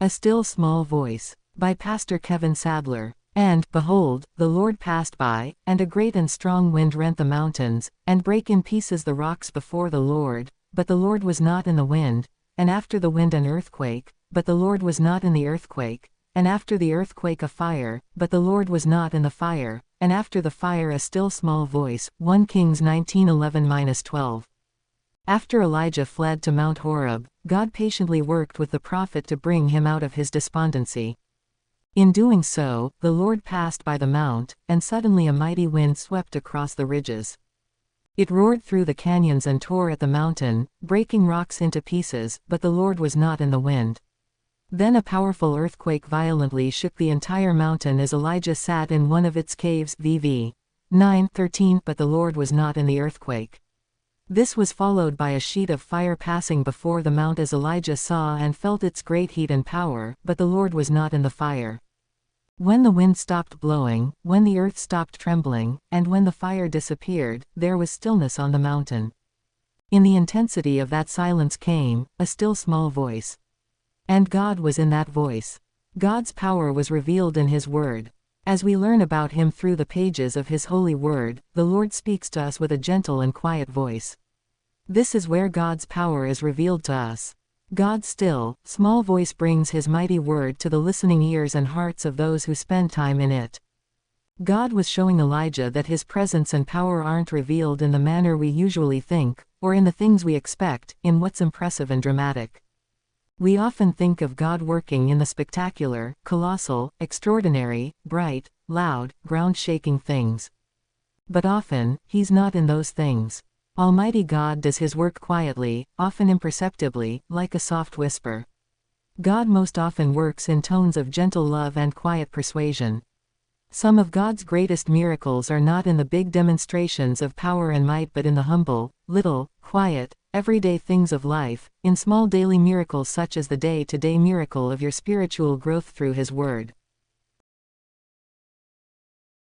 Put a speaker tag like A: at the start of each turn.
A: A Still Small Voice, by Pastor Kevin Sadler. And, behold, the Lord passed by, and a great and strong wind rent the mountains, and brake in pieces the rocks before the Lord, but the Lord was not in the wind, and after the wind an earthquake, but the Lord was not in the earthquake, and after the earthquake a fire, but the Lord was not in the fire, and after the fire a still small voice. 1 Kings 19:11-12. After Elijah fled to Mount Horeb, God patiently worked with the prophet to bring him out of his despondency. In doing so, the Lord passed by the mount, and suddenly a mighty wind swept across the ridges. It roared through the canyons and tore at the mountain, breaking rocks into pieces, but the Lord was not in the wind. Then a powerful earthquake violently shook the entire mountain as Elijah sat in one of its caves. VV 9:13. But the Lord was not in the earthquake. This was followed by a sheet of fire passing before the mount as Elijah saw and felt its great heat and power, but the Lord was not in the fire. When the wind stopped blowing, when the earth stopped trembling, and when the fire disappeared, there was stillness on the mountain. In the intensity of that silence came a still small voice. And God was in that voice. God's power was revealed in His Word. As we learn about Him through the pages of His holy Word, the Lord speaks to us with a gentle and quiet voice. This is where God's power is revealed to us. God's still, small voice brings His mighty word to the listening ears and hearts of those who spend time in it. God was showing Elijah that His presence and power aren't revealed in the manner we usually think, or in the things we expect, in what's impressive and dramatic. We often think of God working in the spectacular, colossal, extraordinary, bright, loud, ground-shaking things. But often, He's not in those things. Almighty God does His work quietly, often imperceptibly, like a soft whisper. God most often works in tones of gentle love and quiet persuasion. Some of God's greatest miracles are not in the big demonstrations of power and might but in the humble, little, quiet, everyday things of life, in small daily miracles such as the day-to-day miracle of your spiritual growth through His Word.